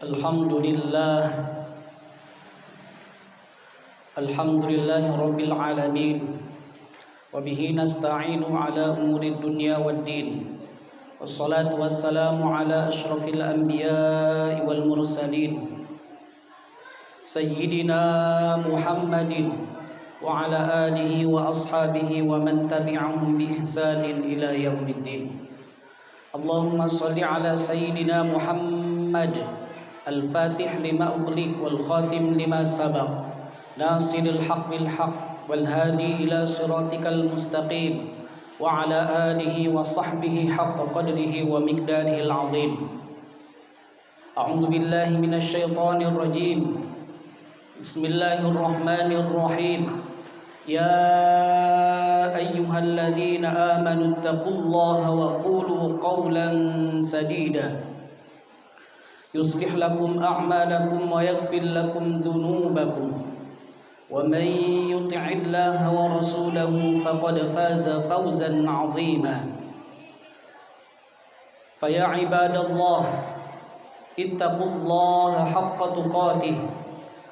Alhamdulillah Alhamdulillahi Rabbil Alamin Wabihi nasta'inu ala umuri dunya wad din Wassalatu wassalamu ala ashrafil anbiya'i wal mursalin Sayyidina Muhammadin Wa ala alihi wa ashabihi wa man tabi'ahum bi ihsanin ila yaumiddin Allahumma salli ala Sayyidina Muhammad الفاتح لما أغلق والخاتم لما سبق ناصر الحق بالحق والهادي إلى صراطك المستقيم وعلى آله وصحبه حق قدره ومقداره العظيم أعوذ بالله من الشيطان الرجيم بسم الله الرحمن الرحيم يا أيها الذين آمنوا اتقوا الله وقولوا قولا سديدا يصلح لكم أعمالكم ويغفر لكم ذنوبكم ومن يطع الله ورسوله فقد فاز فوزا عظيما فيا عباد الله اتقوا الله حق تقاته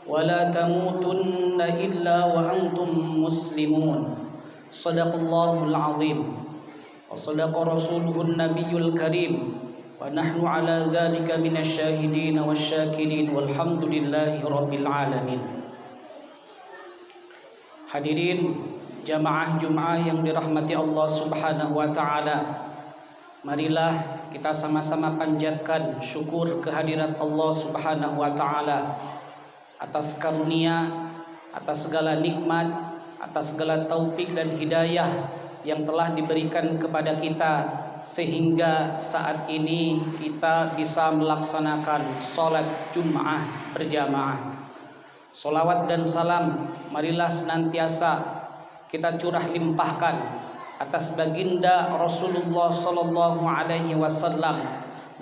ولا تموتن إلا وأنتم مسلمون صدق الله العظيم وصدق رسوله النبي الكريم ونحن على ذلك من الشاهدين والشاكرين والحمد لله رب العالمين. Hadirin jamaah Jum'ah yang dirahmati Allah Subhanahu wa taala. Marilah kita sama-sama panjatkan syukur kehadirat Allah Subhanahu wa taala atas karunia, atas segala nikmat, atas segala taufik dan hidayah yang telah diberikan kepada kita sehingga saat ini kita bisa melaksanakan sholat Jum'ah berjamaah. Salawat dan salam marilah senantiasa kita curah limpahkan atas baginda Rasulullah sallallahu alaihi wasallam.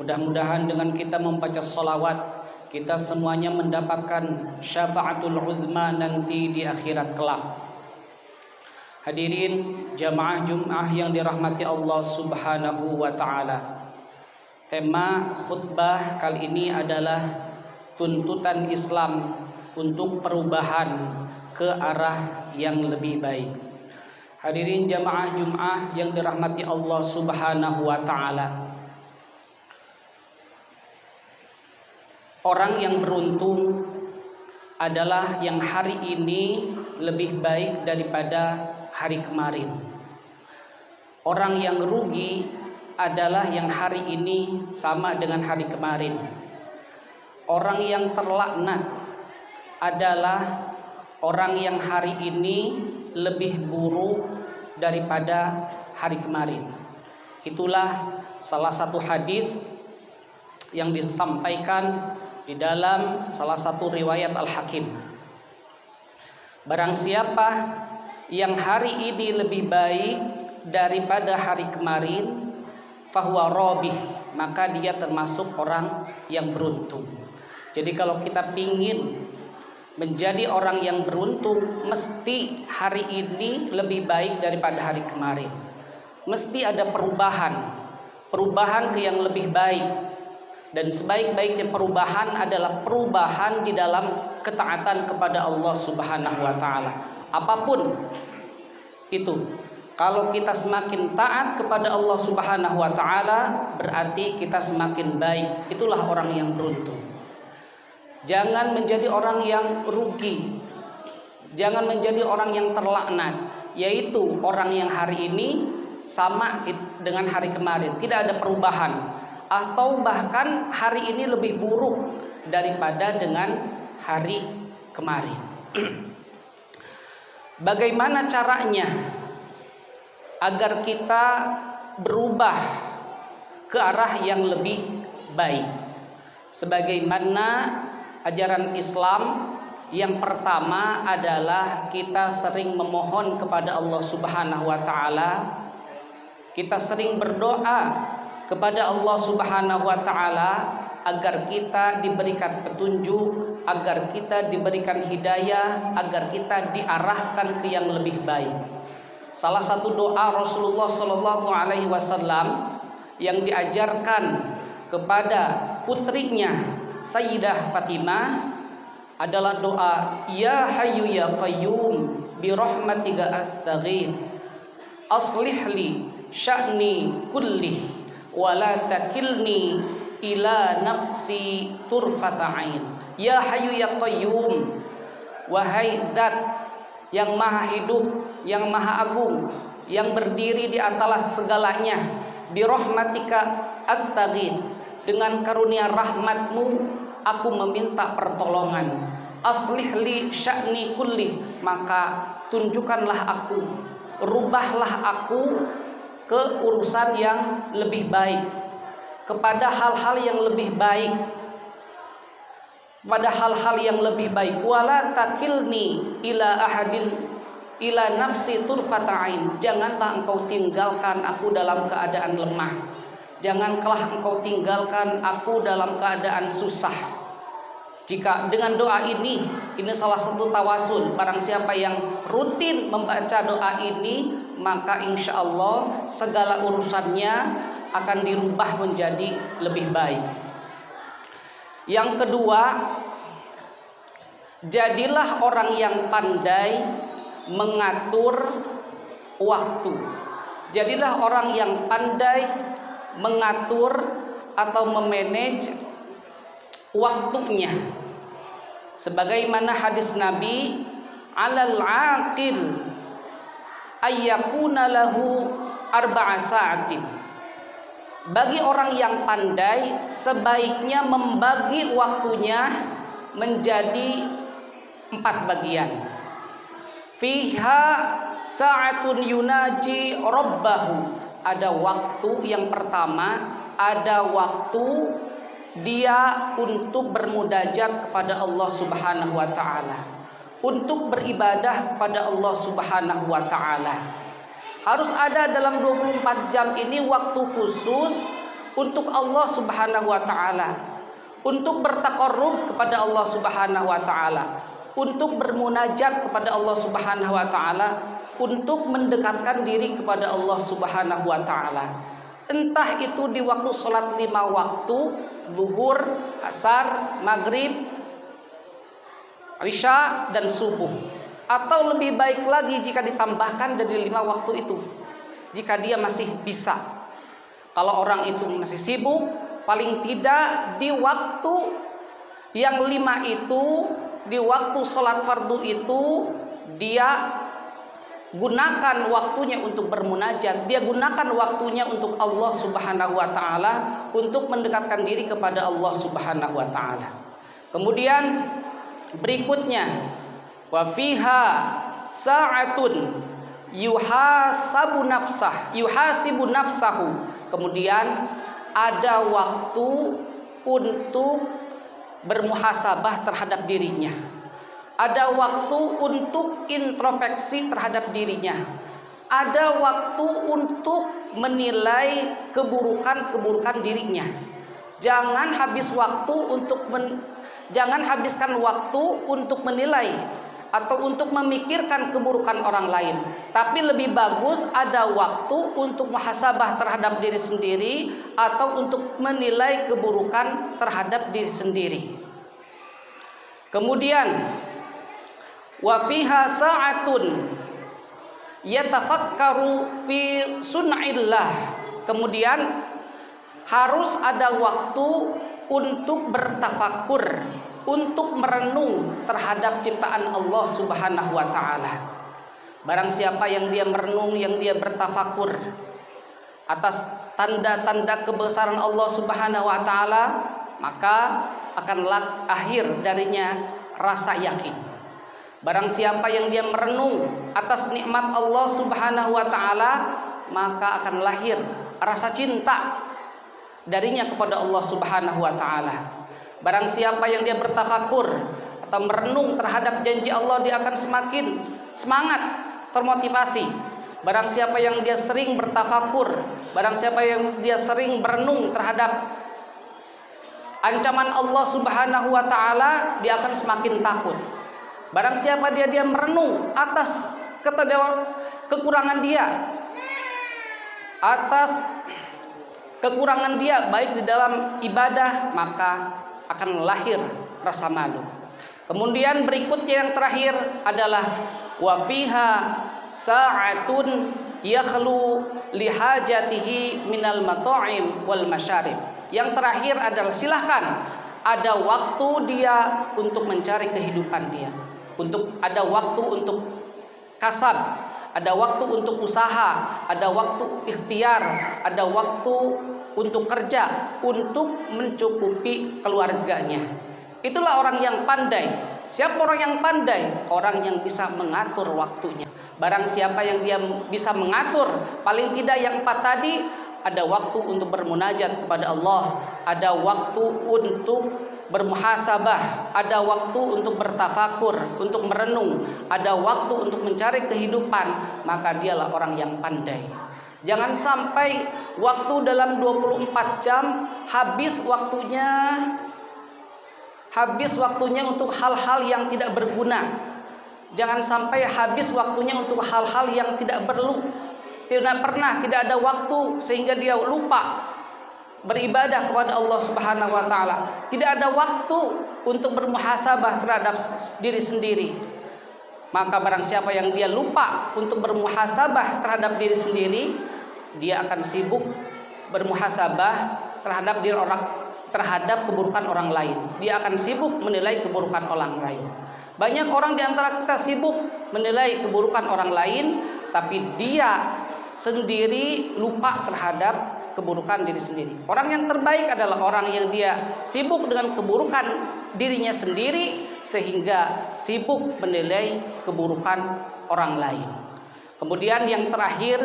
Mudah-mudahan dengan kita membaca salawat kita semuanya mendapatkan syafaatul uzma nanti di akhirat kelak. Hadirin jamaah Jum'ah yang dirahmati Allah Subhanahu wa taala. Tema khutbah kali ini adalah tuntutan Islam untuk perubahan ke arah yang lebih baik. Hadirin jamaah Jum'ah yang dirahmati Allah Subhanahu wa taala. Orang yang beruntung adalah yang hari ini lebih baik daripada hari kemarin. Orang yang rugi adalah yang hari ini sama dengan hari kemarin. Orang yang terlaknat adalah orang yang hari ini lebih buruk daripada hari kemarin. Itulah salah satu hadis yang disampaikan di dalam salah satu riwayat Al-Hakim. Barang siapa yang hari ini lebih baik daripada hari kemarin, fahuwa rabih, maka dia termasuk orang yang beruntung. Jadi kalau kita ingin menjadi orang yang beruntung, mesti hari ini lebih baik daripada hari kemarin. Mesti ada perubahan ke yang lebih baik. Dan sebaik-baiknya perubahan adalah perubahan di dalam ketaatan kepada Allah Subhanahu wa taala. Apapun itu, kalau kita semakin taat kepada Allah Subhanahu wa taala, berarti kita semakin baik. Itulah orang yang beruntung. Jangan menjadi orang yang rugi. Jangan menjadi orang yang terlaknat, yaitu orang yang hari ini sama dengan hari kemarin, tidak ada perubahan, atau bahkan hari ini lebih buruk daripada dengan hari kemarin. Bagaimana caranya agar kita berubah ke arah yang lebih baik? Sebagaimana ajaran Islam, yang pertama adalah kita sering memohon kepada Allah Subhanahu wa taala. Kita sering berdoa kepada Allah Subhanahu wa taala agar kita diberikan petunjuk, agar kita diberikan hidayah, agar kita diarahkan ke yang lebih baik. Salah satu doa Rasulullah sallallahu alaihi wasallam yang diajarkan kepada putrinya Sayyidah Fatimah adalah doa ya hayyu ya qayyum bi rahmatika astaghith aslih li sya'ni kullih wa la takilni ila nafsi turfata ain. Ya hayyu ya qayyum, wahai zat yang maha hidup, yang maha agung, yang berdiri di atas segalanya, bi rahmatika astaghith, dengan karunia rahmatmu aku meminta pertolongan. Aslih li sya'ni kulli, maka tunjukkanlah aku, rubahlah aku ke urusan yang lebih baik, kepada hal-hal yang lebih baik, pada hal-hal yang lebih baik. Wala takilni ila ahadin ila nafsi turfata ain, janganlah engkau tinggalkan aku dalam keadaan lemah, janganlah engkau tinggalkan aku dalam keadaan susah. Jika dengan doa ini salah satu tawasul. Barang siapa yang rutin membaca doa ini, maka insya Allah segala urusannya akan dirubah menjadi lebih baik. Yang kedua, jadilah orang yang pandai mengatur waktu. Jadilah orang yang pandai mengatur atau memanage waktunya. Sebagaimana hadis Nabi, alal aqil ayyakuna lahu arba'a sa'atin. Bagi orang yang pandai, sebaiknya membagi waktunya menjadi 4 bagian. Fiha sa'atun yunaji rabbahu. Ada waktu yang pertama, ada waktu dia untuk bermunajat kepada Allah Subhanahu wa taala, untuk beribadah kepada Allah Subhanahu wa taala. Harus ada dalam 24 jam ini waktu khusus untuk Allah Subhanahu wa taala, untuk bertaqarrub kepada Allah Subhanahu wa taala, untuk bermunajat kepada Allah Subhanahu wa taala, untuk mendekatkan diri kepada Allah Subhanahu wa taala. Entah itu di waktu sholat 5 waktu, zuhur, asar, maghrib, isya, dan subuh. Atau lebih baik lagi jika ditambahkan dari 5 waktu itu, jika dia masih bisa. Kalau orang itu masih sibuk, paling tidak di waktu yang 5 itu, di waktu sholat fardu itu, dia gunakan waktunya untuk bermunajat, dia gunakan waktunya untuk Allah Subhanahu wa taala, untuk mendekatkan diri kepada Allah Subhanahu wa taala. Kemudian berikutnya, wa fiha sa'atun yuhasibu nafsahu. Kemudian ada waktu untuk bermuhasabah terhadap dirinya. Ada waktu untuk introspeksi terhadap dirinya. Ada waktu untuk menilai keburukan-keburukan dirinya. Jangan habiskan waktu untuk menilai atau untuk memikirkan keburukan orang lain. Tapi lebih bagus ada waktu untuk muhasabah terhadap diri sendiri atau untuk menilai keburukan terhadap diri sendiri. Kemudian wa fiha sa'atun yatafakkaru fi sun'illah. Kemudian harus ada waktu untuk bertafakur, untuk merenung terhadap ciptaan Allah Subhanahu wa taala. Barang siapa yang dia merenung, yang dia bertafakur atas tanda-tanda kebesaran Allah Subhanahu wa taala, maka akan lahir darinya rasa yakin. Barang siapa yang dia merenung atas nikmat Allah Subhanahu wa taala, maka akan lahir rasa cinta darinya kepada Allah Subhanahu wa taala. Barang siapa yang dia bertafakur atau merenung terhadap janji Allah, dia akan semakin semangat, termotivasi. Barang siapa yang dia sering bertafakur, barang siapa yang dia sering berenung terhadap ancaman Allah Subhanahu wa taala, dia akan semakin takut. Barang siapa dia merenung atas kekurangan dia, atas kekurangan dia baik di dalam ibadah, maka akan lahir rasa malu. Kemudian berikutnya yang terakhir adalah wa fiha sa'atun yakhlu lihajatihi minal mata'im wal masyarib. Yang terakhir adalah silahkan ada waktu dia untuk mencari kehidupan dia, ada waktu untuk kasab, ada waktu untuk usaha, ada waktu ikhtiar, ada waktu untuk kerja, untuk mencukupi keluarganya. Itulah orang yang pandai. Siapa orang yang pandai? Orang yang bisa mengatur waktunya. Barang siapa yang dia bisa mengatur, paling tidak yang 4 tadi, ada waktu untuk bermunajat kepada Allah, ada waktu untuk bermuhasabah, ada waktu untuk bertafakur, untuk merenung, ada waktu untuk mencari kehidupan, maka dialah orang yang pandai. Jangan sampai waktu dalam 24 jam habis waktunya untuk hal-hal yang tidak berguna. Jangan sampai habis waktunya untuk hal-hal yang tidak perlu. Tidak ada waktu sehingga dia lupa beribadah kepada Allah Subhanahu wa taala. Tidak ada waktu untuk bermuhasabah terhadap diri sendiri. Maka barang siapa yang dia lupa untuk bermuhasabah terhadap diri sendiri, dia akan sibuk bermuhasabah terhadap keburukan orang lain. Dia akan sibuk menilai keburukan orang lain. Banyak orang di antara kita sibuk menilai keburukan orang lain, tapi dia sendiri lupa terhadap keburukan diri sendiri. Orang yang terbaik adalah orang yang dia sibuk dengan keburukan dirinya sendiri, sehingga sibuk menilai keburukan orang lain. Kemudian yang terakhir,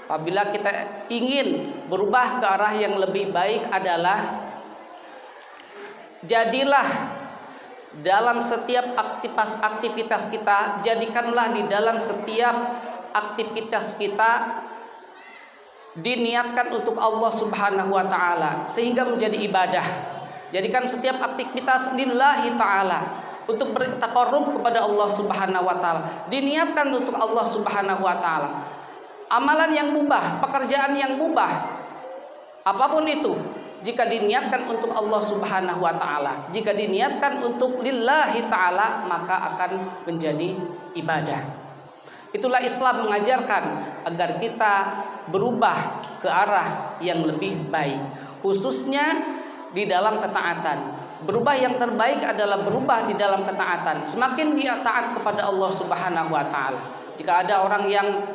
apabila kita ingin berubah ke arah yang lebih baik adalah jadilah dalam setiap aktivitas kita, jadikanlah di dalam setiap aktivitas kita diniatkan untuk Allah Subhanahu wa taala sehingga menjadi ibadah. Jadikan setiap aktivitas lillahi taala, untuk bertaqarrub kepada Allah Subhanahu wa taala, diniatkan untuk Allah Subhanahu wa taala. Amalan yang mubah, pekerjaan yang mubah, apapun itu, jika diniatkan untuk Allah Subhanahu wa taala, jika diniatkan untuk lillahi taala, maka akan menjadi ibadah. Itulah Islam mengajarkan agar kita berubah ke arah yang lebih baik, khususnya di dalam ketaatan. Berubah yang terbaik adalah berubah di dalam ketaatan. Semakin dia taat kepada Allah Subhanahu wa taala. Jika ada orang yang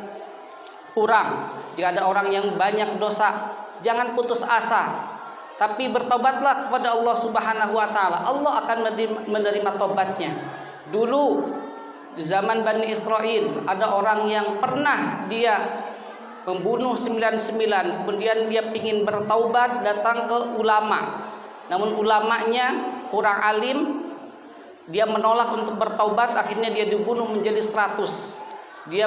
kurang, jika ada orang yang banyak dosa, jangan putus asa, tapi bertobatlah kepada Allah Subhanahu wa taala. Allah akan menerima tobatnya. Dulu di zaman Bani Israel ada orang yang pernah dia membunuh 99, kemudian dia ingin bertaubat, datang ke ulama. Namun ulamanya kurang alim, dia menolak untuk bertaubat, akhirnya dia dibunuh menjadi 100. Dia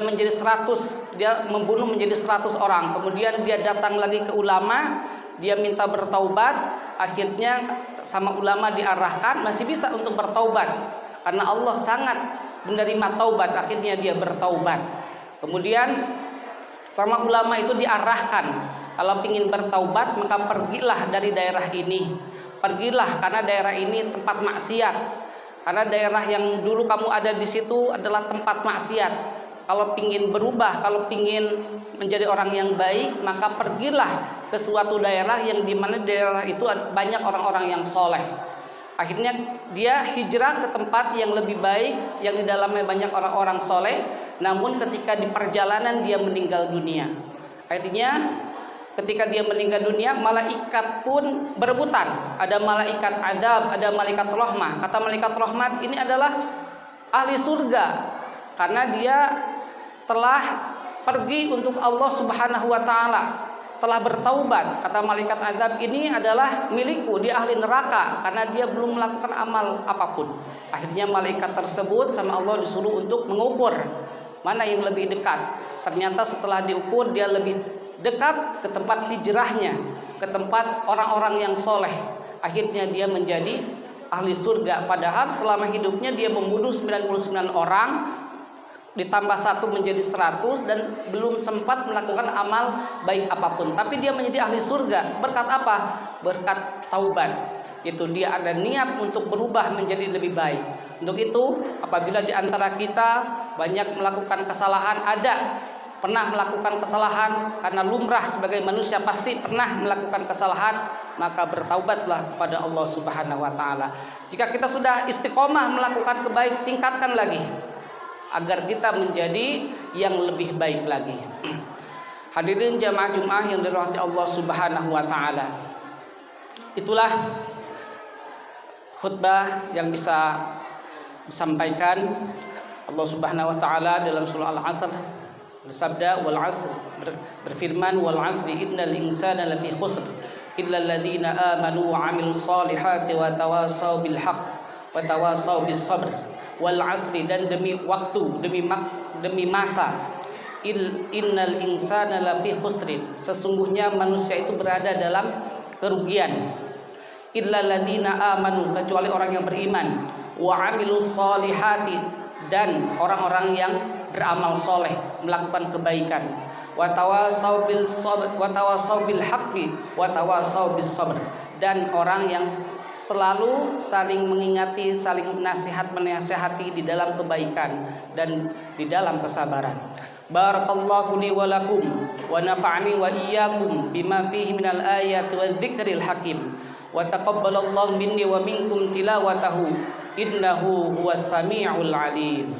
membunuh menjadi 100 orang. Kemudian dia datang lagi ke ulama, dia minta bertaubat, akhirnya sama ulama diarahkan masih bisa untuk bertaubat karena Allah sangat menerima taubat, akhirnya dia bertaubat. Kemudian sama ulama itu diarahkan, kalau ingin bertaubat maka pergilah dari daerah ini, pergilah karena daerah ini tempat maksiat, karena daerah yang dulu kamu ada di situ adalah tempat maksiat. Kalau ingin berubah, kalau ingin menjadi orang yang baik, maka pergilah ke suatu daerah yang dimana daerah itu banyak orang-orang yang soleh. Akhirnya dia hijrah ke tempat yang lebih baik, yang di dalamnya banyak orang-orang soleh. Namun ketika di perjalanan dia meninggal dunia. Akhirnya ketika dia meninggal dunia, malaikat pun berebutan. Ada malaikat azab, ada malaikat rahmah. Kata malaikat rahmat, ini adalah ahli surga karena dia telah pergi untuk Allah Subhanahu wa taala, telah bertaubat. Kata malaikat azab, ini adalah milikku, dia ahli neraka karena dia belum melakukan amal apapun. Akhirnya malaikat tersebut sama Allah disuruh untuk mengukur mana yang lebih dekat. Ternyata setelah diukur, dia lebih dekat ke tempat hijrahnya, ke tempat orang-orang yang soleh. Akhirnya dia menjadi ahli surga. Padahal selama hidupnya dia membunuh 99 orang, ditambah 1 menjadi 100, dan belum sempat melakukan amal baik apapun. Tapi dia menjadi ahli surga. Berkat apa? Berkat taubat. itu dia ada niat untuk berubah menjadi lebih baik. Untuk itu, apabila di antara kita banyak melakukan kesalahan, pernah melakukan kesalahan, karena lumrah sebagai manusia pasti pernah melakukan kesalahan, maka bertaubatlah kepada Allah Subhanahu wa taala. Jika kita sudah istiqomah melakukan kebaikan, tingkatkan lagi agar kita menjadi yang lebih baik lagi. Hadirin jamaah Jumat yang dirahmati Allah Subhanahu wa taala. Itulah khutbah yang bisa disampaikan. Allah Subhanahu wa taala dalam surah Al-Asr bersabda, wal 'asr, berfirman, wal 'asri innal insana lafi khusr illa alladziina aamanu wa 'amilus shalihati wa tawassaw bil haqq wa tawassaw bis sabr. Wal 'asri, dan demi waktu, demi masa. Innal insana lafi khusrin, sesungguhnya manusia itu berada dalam kerugian. Illa alladziina aamanu, kecuali orang yang beriman, wa 'amilus shalihati, dan orang-orang yang beramal soleh, melakukan kebaikan. Wa tawassaw bil sabr, wa tawassaw bil haqqi, wa tawassaw bis sabr, dan orang yang selalu saling mengingati, saling menasihati di dalam kebaikan dan di dalam kesabaran. Barakallahu li wa lakum wa nafa'ani wa iyyakum bima fihi minal ayati wa dzikril hakim. Wa taqabbalallahu minni wa minkum tilawatahu innahu huwas samiul alim.